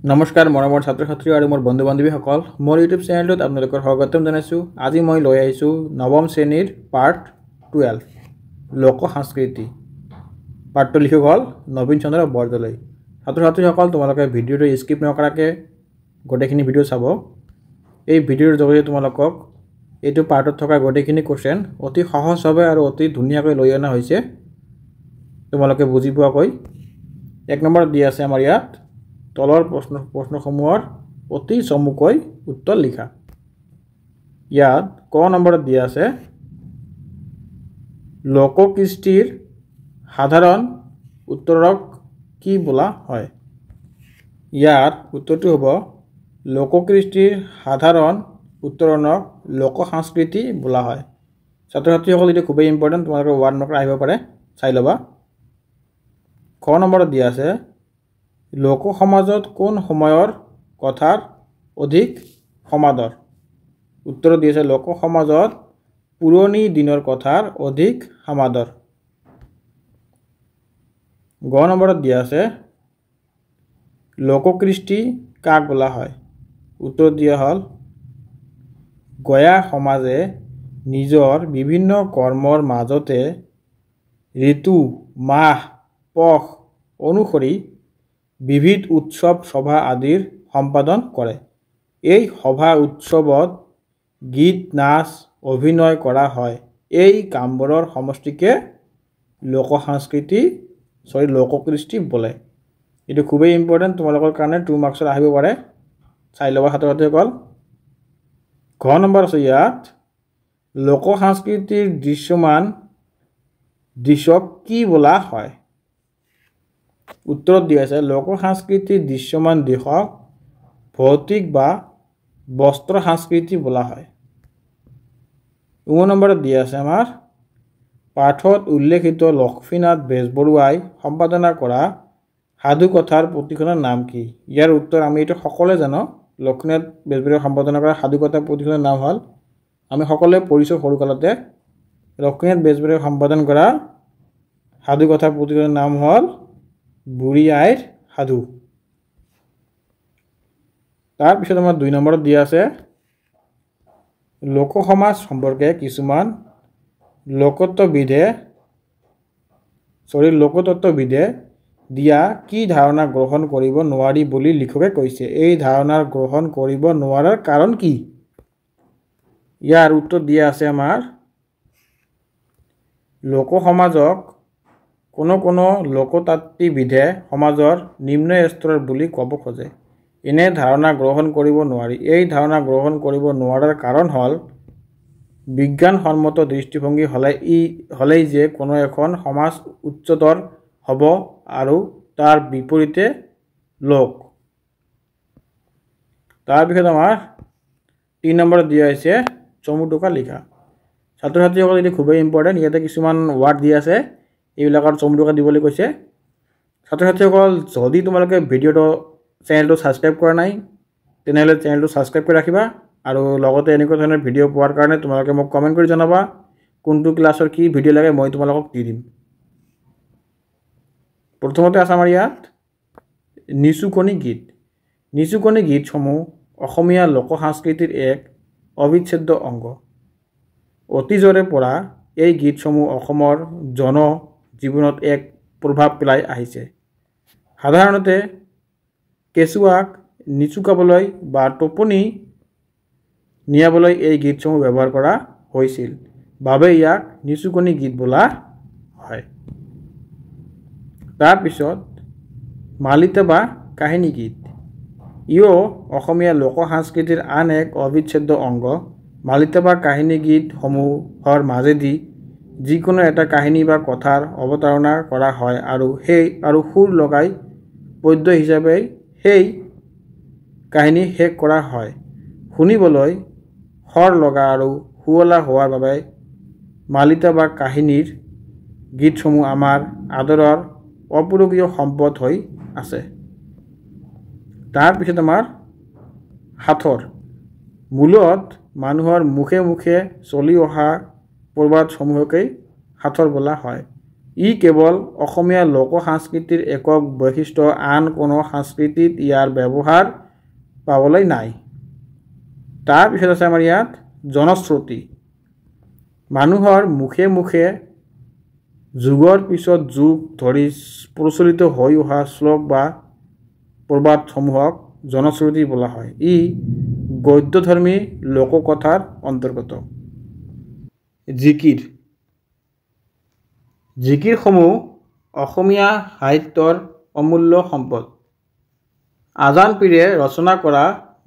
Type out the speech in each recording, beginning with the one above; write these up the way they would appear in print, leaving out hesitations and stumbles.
নমস্কাৰ মৰমৰ ছাত্ৰ ছাত্ৰী আৰু মোৰ বন্ধু বান্ধৱীসকল মোৰ ইউটিউব চেনেলটোত আপোনালোকৰ স্বাগতম জনাইছোঁ। আজি মই লৈ আহিছোঁ নৱম শ্ৰেণীৰ পাৰ্ট 12 লোক সংস্কৃতি। পাৰ্টটো লিখক হ'ল নবীন চন্দ্ৰ বৰদলৈ। ছাত্ৰ ছাত্ৰীসকল তোমালোকে ভিডিঅ'টো স্কিপ নকৰাকৈ গোটেইখিনি ভিডিঅ' চাব। এই ভিডিঅ'ৰ জৰিয়তে তোমালোকক এইটো পাৰ্টত থকা গোটেইখিনি কোৱেশ্যন অতি সহজভাৱে আৰু অতি ধুনীয়াকৈ লৈ অনা হৈছে তোমালোকে বুজি পোৱাকৈ। 1 নম্বৰত দিয়া আছে আমাৰ ইয়াত তলৰ প্ৰশ্নসমূহৰ অতি চমুকৈ উত্তৰ লিখা। ইয়াত ক নম্বৰত দিয়া আছে লোককৃষ্টিৰ সাধাৰণ উত্তৰক কি বোলা হয়। ইয়াৰ উত্তৰটো হ'ব লোককৃষ্টিৰ সাধাৰণ উত্তৰণক লোক সংস্কৃতি বোলা হয়। ছাত্ৰ ছাত্ৰীসকল এইটো খুবেই ইম্পৰ্টেণ্ট, তোমালোকৰ 1 নম্বৰ আহিব পাৰে, চাই ল'বা। খ নম্বৰত দিয়া আছে লোক সমাজত কোন সময়ৰ কথাৰ অধিক সমাদৰ। উত্তৰ দিছে লোক সমাজত পুৰণি দিনৰ কথাৰ অধিক সমাদৰ। গ নম্বৰত দিয়া আছে লোককৃষ্টি কাক বোলা হয়। উত্তৰ দিয়া হ'ল গঞা সমাজে নিজৰ বিভিন্ন কৰ্মৰ মাজতে ঋতু মাহ পষ অনুসৰি বিবিধ উৎসৱ সভা আদিৰ সম্পাদন কৰে। এই সভা উৎসৱত গীত নাচ অভিনয় কৰা হয়। এই কামবোৰৰ সমষ্টিকে লোককৃষ্টি বোলে। এইটো খুবেই ইম্পৰ্টেণ্ট, তোমালোকৰ কাৰণে 2 মাৰ্কছত আহিব পাৰে, চাই ল'বা ছাত্ৰ ছাত্ৰীসকল। ঘ নম্বৰ আছে ইয়াত লোক সংস্কৃতিৰ দৃশ্যমান দৃশ্যক কি বোলা হয়। উত্তৰত দিয়া আছে লোক সংস্কৃতিৰ দৃশ্যমান দিশক ভৌতিক বা বস্ত্ৰ সংস্কৃতি বোলা হয়। 2 নম্বৰত দিয়া আছে আমাৰ পাঠত উল্লেখিত লক্ষ্মীনাথ বেজবৰুৱাই সম্পাদনা কৰা সাধুকথাৰ পুথিখনৰ নাম কি। ইয়াৰ উত্তৰ আমি এইটো সকলোৱে জানো, লক্ষ্মীনাথ বেজবৰুৱাই সম্পাদনা কৰা সাধুকথা পুথিখনৰ নাম হ'ল, আমি সকলোৱে পঢ়িছোঁ সৰুকালতে, লক্ষ্মীনাথ বেজবৰুৱাই সম্পাদন কৰা সাধুকথা পুথিখনৰ নাম হ'ল বুঢ়ী আইৰ সাধু। তাৰপিছত আমাৰ 2 নম্বৰত দিয়া আছে লোকসমাজ সম্পৰ্কে কিছুমান লোকতত্ত্ববিদে দিয়া কি ধাৰণা গ্ৰহণ কৰিব নোৱাৰি বুলি লিখকে কৈছে। এই ধাৰণা গ্ৰহণ কৰিব নোৱাৰাৰ কাৰণ কি। ইয়াৰ উত্তৰ দিয়া আছে আমাৰ লোকসমাজক কোনো লোকতাত্ত্বিকবিদে সমাজৰ নিম্ন স্তৰৰ বুলি ক'ব খোজে। এনে ধাৰণা গ্ৰহণ কৰিব নোৱাৰি। এই ধাৰণা গ্ৰহণ কৰিব নোৱাৰাৰ কাৰণ হ'ল বিজ্ঞানসন্মত দৃষ্টিভংগী হ'লেই যে কোনো এখন সমাজ উচ্চতৰ হ'ব আৰু তাৰ বিপৰীতে লোক। তাৰপিছত আমাৰ 3 নম্বৰত দিয়া হৈছে চমু টোকা লিখা। ছাত্ৰ ছাত্ৰীসকল এইটো খুবেই ইম্পৰ্টেণ্ট, ইয়াতে কিছুমান ৱাৰ্ড দিয়া আছে, এইবিলাকৰ চমু টোকা দিবলৈ কৈছে। ছাত্ৰ ছাত্ৰীসকল যদি তোমালোকে চেনেলটো ছাবস্ক্ৰাইব কৰা নাই তেনেহ'লে চেনেলটো ছাবস্ক্ৰাইব কৰি ৰাখিবা, আৰু লগতে এনেকুৱা ধৰণৰ ভিডিঅ' পোৱাৰ কাৰণে তোমালোকে মোক কমেণ্ট কৰি জনাবা কোনটো ক্লাছৰ কি ভিডিঅ' লাগে, মই তোমালোকক দি দিম। প্ৰথমতে আছে আমাৰ ইয়াত নিচুকনি গীত। নিচুকনি গীতসমূহ অসমীয়া লোক সংস্কৃতিৰ এক অবিচ্ছেদ্য অংগ। অতীজৰে পৰা এই গীতসমূহ অসমৰ জনজীৱনত এক প্ৰভাৱ পেলাই আহিছে। সাধাৰণতে কেঁচুৱাক নিচুকাবলৈ বা টোপনি নিয়াবলৈ এই গীতসমূহ ব্যৱহাৰ কৰা হৈছিল বাবে ইয়াক নিচুকনি গীত বোলা হয়। তাৰপিছত মালিতা বা কাহিনী গীত, ইও অসমীয়া লোক সংস্কৃতিৰ আন এক অবিচ্ছেদ্য অংগ। মালিতা বা কাহিনী গীতসমূহৰ মাজেদি যিকোনো এটা কাহিনী বা কথাৰ অৱতাৰণা কৰা হয় আৰু সুৰ লগাই পদ্য হিচাপে সেই কাহিনী শেষ কৰা হয়। শুনিবলৈ খৰ লগা আৰু শুৱলা হোৱাৰ বাবে মালিতা বা কাহিনীৰ গীতসমূহ আমাৰ আদৰৰ অপূৰকীয় সম্পদ হৈ আছে। তাৰপিছত আমাৰ সাঁথৰ, মূলত মানুহৰ মুখে মুখে চলি অহা প্ৰবাদসমূহকেই সাঁথৰ বোলা হয়। ই কেৱল অসমীয়া লোক সংস্কৃতিৰ একক বৈশিষ্ট্য, আন কোনো সংস্কৃতিত ইয়াৰ ব্যৱহাৰ পাবলৈ নাই। তাৰপিছত আছে আমাৰ ইয়াত জনশ্ৰুতি। মানুহৰ মুখে মুখে যুগৰ পিছত যুগ ধৰি প্ৰচলিত হৈ অহা শ্লোক বা প্ৰবাদসমূহক জনশ্ৰুতি বোলা হয়। ই গদ্যধৰ্মী লোককথাৰ অন্তৰ্গত। জিকিৰ। জিকিৰসমূহ অসমীয়া সাহিত্যৰ অমূল্য সম্পদ। আজান পীৰে ৰচনা কৰা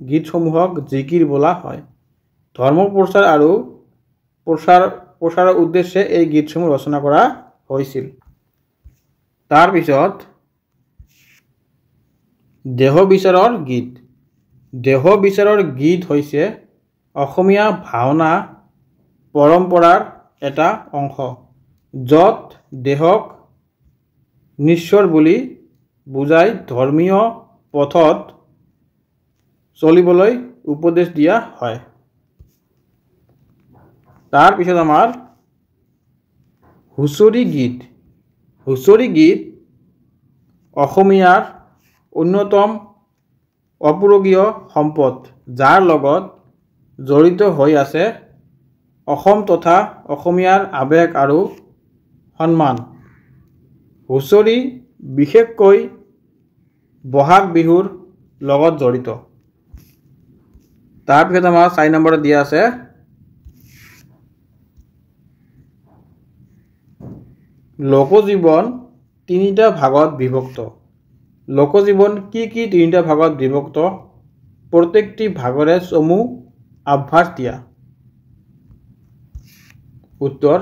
গীতসমূহক জিকিৰ বোলা হয়। ধৰ্ম প্ৰচাৰ আৰু প্ৰচাৰৰ উদ্দেশ্যে এই গীতসমূহ ৰচনা কৰা হৈছিল। তাৰপিছত দেহ বিচাৰৰ গীত। দেহ বিচাৰৰ গীত হৈছে অসমীয়া ভাওনা পৰম্পৰাৰ এটা অংশ, য'ত দেহক নিশ্চৰ বুলি বুজাই ধৰ্মীয় পথত চলিবলৈ উপদেশ দিয়া হয়। তাৰপিছত আমাৰ হুঁচৰি গীত। হুঁচৰি গীত অসমীয়াৰ অন্যতম অপূৰগীয় সম্পদ, যাৰ লগত জড়িত হৈ আছে অসম তথা অসমীয়াৰ আৱেগ আৰু সন্মান। হুঁচৰি বিশেষকৈ বহাগ বিহুৰ লগত জড়িত। তাৰপিছত আমাৰ 4 নম্বৰত দিয়া আছে লোকজীৱন 3টা ভাগত বিভক্ত। লোকজীৱন কি 3টা ভাগত বিভক্ত? প্ৰত্যেকটি ভাগৰে চমু আভাস দিয়া। উত্তৰ: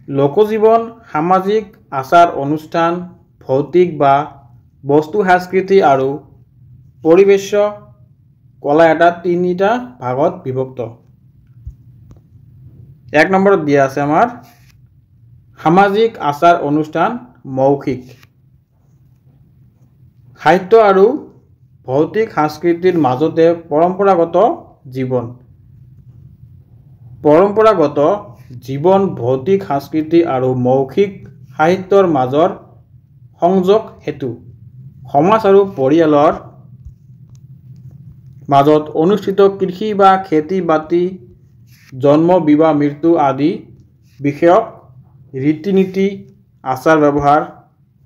লোকজীৱন সামাজিক আচাৰ অনুষ্ঠান, ভৌতিক বা বস্তু সংস্কৃতি আৰু পৰিবেশ কলা এটা 3টা ভাগত বিভক্ত। 1 নম্বৰত দিয়া আছে আমাৰ সামাজিক আচাৰ অনুষ্ঠান মৌখিক। সাহিত্য আৰু ভৌতিক সংস্কৃতিৰ মাজতে পৰম্পৰাগত জীৱন। পৰম্পৰাগত জীৱন ভৌতিক সংস্কৃতি আৰু মৌখিক সাহিত্যৰ মাজৰ সংযোগ হেতু সমাজ আৰু পৰিয়ালৰ মাজত অনুষ্ঠিত কৃষি বা খেতি বাতি, জন্ম বিবাহ মৃত্যু আদি বিষয়ক ৰীতি নীতি, আচাৰ ব্যৱহাৰ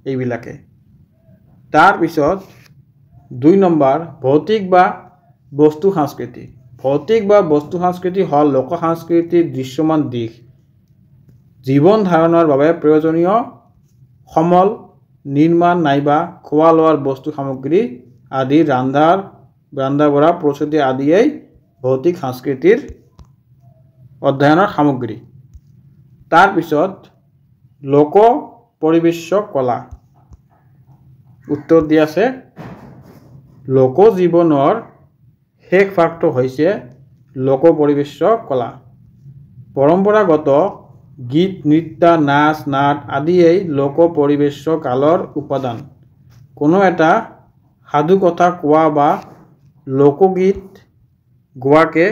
এইবিলাকে। তাৰপিছত 2 নম্বৰ ভৌতিক বা বস্তু সংস্কৃতি। ভৌতিক বা বস্তু সংস্কৃতি হ'ল লোক সংস্কৃতিৰ দৃশ্যমান দিশ, জীৱন ধাৰণৰ বাবে প্ৰয়োজনীয় সমল নিৰ্মাণ নাইবা খোৱা লোৱাৰ বস্তু সামগ্ৰী আদি, ৰন্ধা বঢ়া প্ৰস্তুতি আদিয়েই ভৌতিক সংস্কৃতিৰ অধ্যয়নৰ সামগ্ৰী। তাৰপিছত লোক পৰিবেশ কলা। উত্তৰ দিয়া আছে লোকজীৱনৰ শেষ ভাগটো হৈছে লোক পৰিবেশ কলা। পৰম্পৰাগত গীত, নৃত্য, নাচ নাট আদিয়েই লোক পৰিবেশ কালৰ উপাদান। কোনো এটা সাধু কথা কোৱা বা লোকগীত গোৱাকে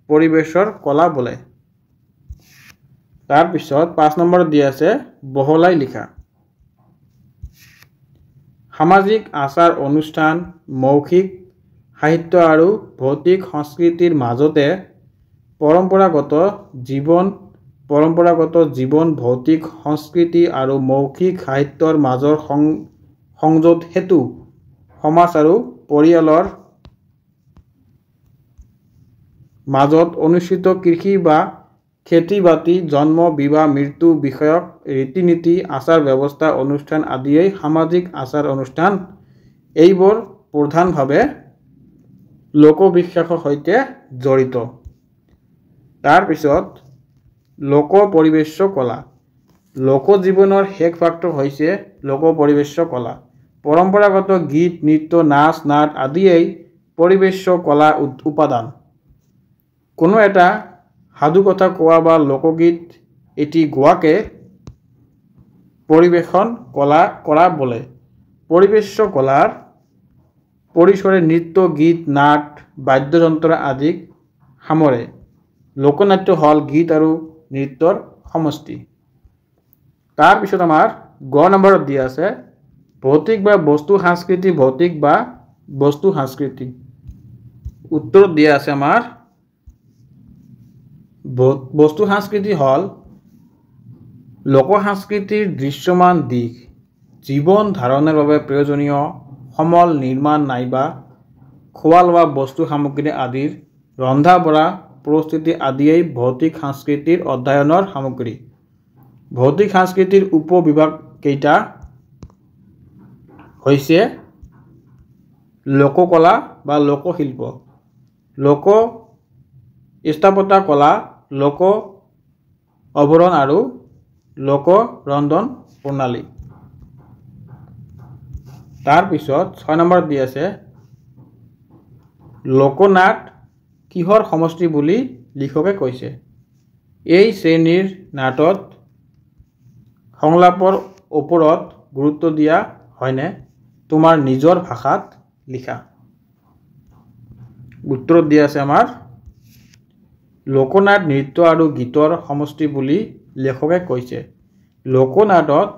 পৰিবেশৰ কলা বোলে। তাৰপিছত 5 নম্বৰত দিয়া আছে বহলাই লিখা। সামাজিক আচাৰ অনুষ্ঠান, মৌখিক সাহিত্য আৰু ভৌতিক সংস্কৃতিৰ মাজতে পৰম্পৰাগত জীৱন ভৌতিক সংস্কৃতি আৰু মৌখিক সাহিত্যৰ মাজৰ সংযোগ হেতু সমাজ আৰু পৰিয়ালৰ মাজত অনুষ্ঠিত কৃষি বা খেতি বাতি, জন্ম বিবাহ মৃত্যু বিষয়ক ৰীতি নীতি, আচাৰ ব্যৱস্থা অনুষ্ঠান আদিয়েই সামাজিক আচাৰ অনুষ্ঠান। এইবোৰ প্ৰধানভাৱে লোকবিশ্বাসৰ সৈতে জড়িত। তাৰপিছত লোক পৰিবেশ কলা। লোকজীৱনৰ শেষ ভাগটো হৈছে লোক পৰিবেশ কলা। পৰম্পৰাগত গীত, নৃত্য, নাচ নাট আদিয়েই পৰিবেশ কলা উপাদান। কোনো এটা সাধু কথা কোৱা বা লোকগীত এটি গোৱাকে পৰিবেশন কৰা বোলে। পৰিবেশ কলাৰ পৰিসৰে নৃত্য, গীত, নাট, বাদ্যযন্ত্ৰ আদিক সামৰে। লোকনাট্য হ'ল গীত আৰু নৃত্যৰ সমষ্টি। তাৰপিছত আমাৰ গ নম্বৰত দিয়া আছে ভৌতিক বা বস্তু সংস্কৃতি, ভৌতিক বা বস্তু সংস্কৃতি। উত্তৰত দিয়া আছে আমাৰ বস্তু সংস্কৃতি হ'ল লোক সংস্কৃতিৰ দৃশ্যমান দিশ, জীৱন ধাৰণৰ বাবে প্ৰয়োজনীয় সমল নিৰ্মাণ নাইবা খোৱা লোৱা বস্তু সামগ্ৰী আদিৰ ৰন্ধা বঢ়া প্ৰস্তুতি আদিয়েই ভৌতিক সংস্কৃতিৰ অধ্যয়নৰ সামগ্ৰী। ভৌতিক সংস্কৃতিৰ উপবিভাগ কেইটা হৈছে লোককলা বা লোকশিল্প, লোক স্থাপত্য কলা, লোক আৱৰণ আৰু লোক ৰন্ধন প্ৰণালী। তাৰপিছত 6 নম্বৰত দি আছে লোকনাট কিহৰ সমষ্টি বুলি লিখকে কৈছে? এই শ্ৰেণীৰ নাটত সংলাপৰ ওপৰত গুৰুত্ব দিয়া হয়নে? তোমাৰ নিজৰ ভাষাত লিখা। উত্তৰত দিয়া আছে আমাৰ লোকনাট নৃত্য আৰু গীতৰ সমষ্টি বুলি লেখকে কৈছে। লোকনাটত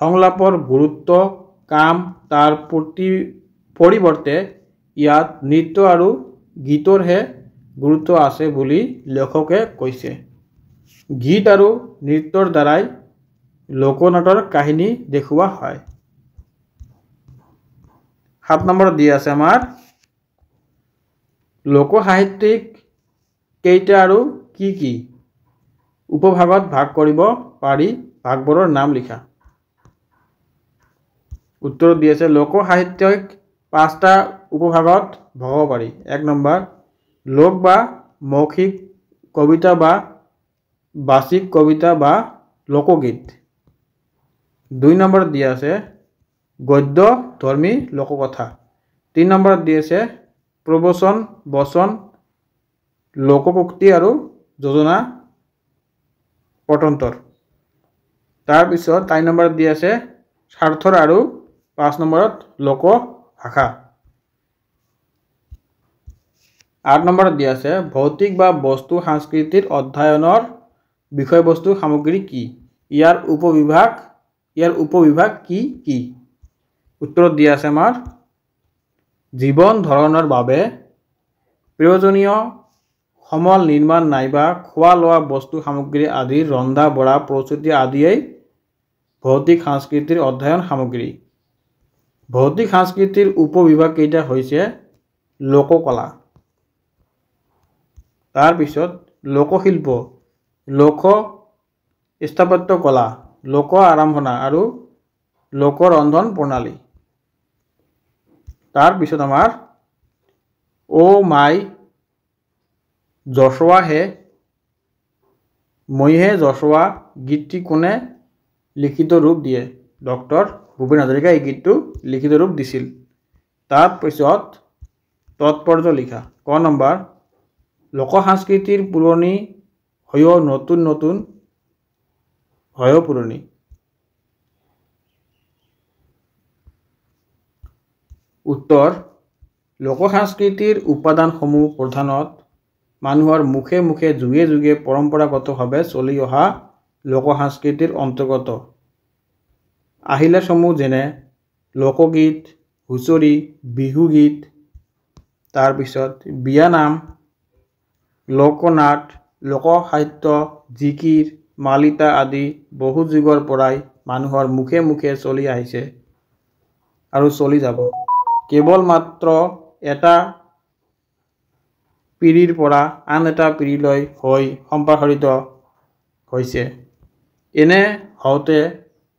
সংলাপৰ গুৰুত্ব কাম তাৰ পৰিৱৰ্তে ইয়াত নৃত্য আৰু গীতৰহে গুৰুত্ব আছে বুলি লেখকে কৈছে। গীত আৰু নৃত্যৰ দ্বাৰাই লোকনাটৰ কাহিনী দেখুওৱা হয়। 7 নম্বৰত দিয়া আছে আমাৰ লোক সাহিত্যিক কেইটা আৰু কি কি? উপভাগত ভাগ কৰিব পাৰি, ভাগবোৰৰ নাম লিখা। উত্তৰত দি আছে লোক সাহিত্যক 5টা উপভাগত ভগাব পাৰি। 1 নম্বৰ লোক বা মৌখিক কবিতা বা বাচিক কবিতা বা লোকগীত। 2 নম্বৰত দিয়া আছে গদ্য ধৰ্মী লোককথা। 3 নম্বৰত দি আছে প্ৰবচন, বচন, লোকোক্তি আৰু যোজনা পটন্তৰ। তাৰপিছত 4 নম্বৰত দি আছে স্বাৰ্থৰ আৰু 5 নম্বৰত লোকভাষা। 8 নম্বৰত দি আছে ভৌতিক বা বস্তু সংস্কৃতিৰ অধ্যয়নৰ বিষয়বস্তু সামগ্ৰী কি? ইয়াৰ উপবিভাগ কি কি? উত্তৰত দিয়া আছে আমাৰ জীৱন ধাৰণৰ বাবে প্ৰয়োজনীয় সমল নিৰ্মাণ নাইবা খোৱা লোৱা বস্তু সামগ্ৰী আদিৰ ৰন্ধা বঢ়া প্ৰস্তুতি আদিয়েই ভৌতিক সংস্কৃতিৰ অধ্যয়ন সামগ্ৰী। ভৌতিক সংস্কৃতিৰ উপবিভাগ কেইটা হৈছে লোককলা, তাৰপিছত লোকশিল্প, লোক স্থাপত্য কলা, লোক আৰম্ভণা আৰু লোক ৰন্ধন প্ৰণালী। তাৰপিছত আমাৰ অ' মাই জছোৱা হে মইহে জছোৱা গীতটি কোনে লিখিত ৰূপ দিয়ে? ডক্টৰ ভূপেন হাজৰিকাই এই গীতটো লিখিত ৰূপ দিছিল। তাৰপিছত তৎপৰ্য লিখা। ক নম্বৰ লোক সংস্কৃতিৰ পুৰণি হৈও নতুন হৈও পুৰণি। উত্তৰ লোক সংস্কৃতিৰ উপাদানসমূহ প্ৰধানত মানুহৰ মুখে মুখে যুগে যুগে পৰম্পৰাগতভাৱে চলি অহা লোক সংস্কৃতিৰ অন্তৰ্গত আহিলাসমূহ যেনে লোকগীত, হুঁচৰি, বিহুগীত, তাৰপিছত বিয়ানাম, লোকনাট, লোকসাহিত্য, জিকিৰ, মালিতা আদি বহু যুগৰ পৰাই মানুহৰ মুখে মুখে চলি আহিছে আৰু চলি যাব। কেৱল মাত্ৰ এটা পিঢ়িৰ পৰা আন এটা পিঢ়িলৈ হৈ সম্প্ৰসাৰিত হৈছে। এনে হওঁতে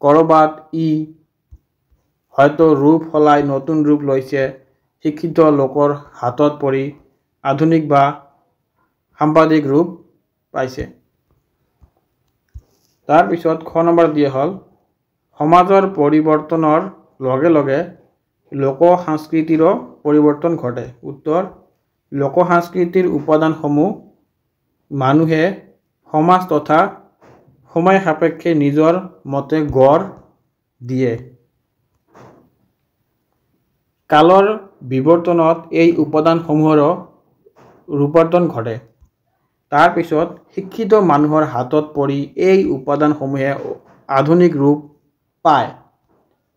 ক'ৰবাত ই হয়তো ৰূপ সলাই নতুন ৰূপ লৈছে, শিক্ষিত লোকৰ হাতত পৰি আধুনিক বা সাম্প্ৰদায়িক ৰূপ পাইছে। তাৰপিছত খ নম্বৰ দিয়া হ'ল সমাজৰ পৰিৱৰ্তনৰ লগে লগে লোক সংস্কৃতিৰো পৰিৱৰ্তন ঘটে। উত্তৰ লোক সংস্কৃতিৰ উপাদানসমূহ মানুহে সমাজ তথা সময় সাপেক্ষে নিজৰ মতে গঢ় দিয়ে। কালৰ বিৱৰ্তনত এই উপাদানসমূহৰো ৰূপান্তৰণ ঘটে। তাৰপিছত শিক্ষিত মানুহৰ হাতত পৰি এই উপাদানসমূহে আধুনিক ৰূপ পায়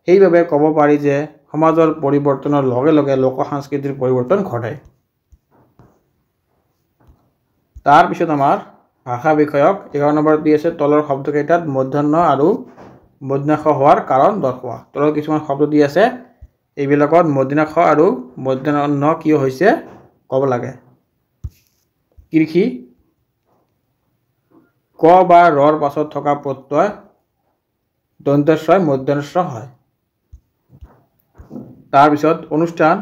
সেইভাবে ক'ব পাৰি যে সমাজৰ পৰিৱৰ্তনৰ লগে লগে লোক সংস্কৃতিৰ পৰিৱৰ্তন ঘটে তাৰপিছত আমাৰ ভাষা বিষয়ক 11 নম্বৰত দি আছে তলৰ শব্দকেইটাত মূৰ্ধন্য আৰু মূৰ্ধন্য ষ হোৱাৰ কাৰণ দৰ্শোৱা তলৰ কিছুমান শব্দ দি আছে এইবিলাকত মূৰ্ধন্য খ আৰু মূৰ্ধন্য ন কিয় হৈছে ক'ব লাগে কৃষি ক বা ৰৰ পাছত থকা প্ৰত্যয় দন্তেশ্বৰ মূৰ্ধন্য হয় তাৰপিছত অনুষ্ঠান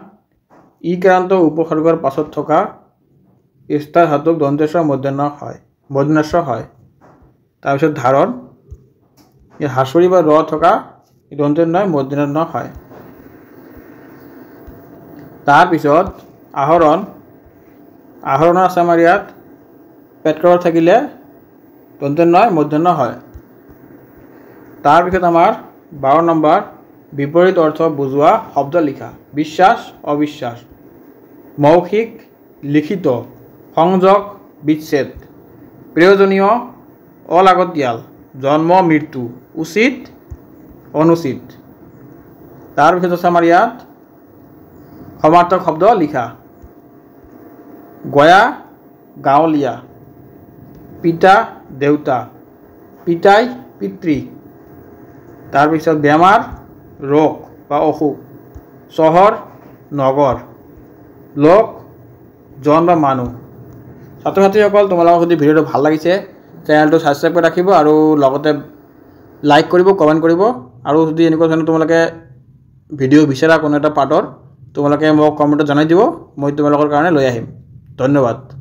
ইকাৰান্ত উপসৰ্গৰ পাছত থকা স্থাৰ ধাতুক দন্তেশ্বৰ মূৰ্ধন্য হয় তাৰপিছত ধাৰণ এই হাঁচৰি বা ৰ থকা দন্তেশ্বৰ নহয় মূৰ্ধন্য হয় তাৰপিছত আহৰণ আছে আমাৰ ইয়াত পেটকাৰত থাকিলে দন্তেশ্বৰ নহয় মূৰ্ধন্য হয় তাৰপিছত আমাৰ 12 নম্বৰ বিপৰীত অৰ্থ বুজোৱা শব্দ লিখা বিশ্বাস অবিশ্বাস মৌখিক লিখিত সংযোগ বিচ্ছেদ প্ৰয়োজনীয় অলাগতিয়াল জন্ম মৃত্যু উচিত অনুচিত তাৰপিছত আছে আমাৰ ইয়াত সমাৰ্থক শব্দ লিখা গয়া গাঁৱলীয়া পিতা দেউতা পিতাই পিতৃ তাৰপিছত বেমাৰ ৰোগ বা অসুখ চহৰ নগৰ লোক জন বা মানুহ ছাত্ৰ ছাত্ৰীসকল তোমালোকৰ যদি ভিডিঅ'টো ভাল লাগিছে চেনেলটো ছাবস্ক্ৰাইব কৰি ৰাখিব আৰু লগতে লাইক কৰিব কমেণ্ট কৰিব আৰু যদি এনেকুৱা ধৰণৰ তোমালোকে ভিডিঅ' বিচাৰা কোনো এটা পাৰ্টৰ তোমালোকে মোক কমেণ্টত জনাই দিব মই তোমালোকৰ কাৰণে লৈ আহিম ধন্যবাদ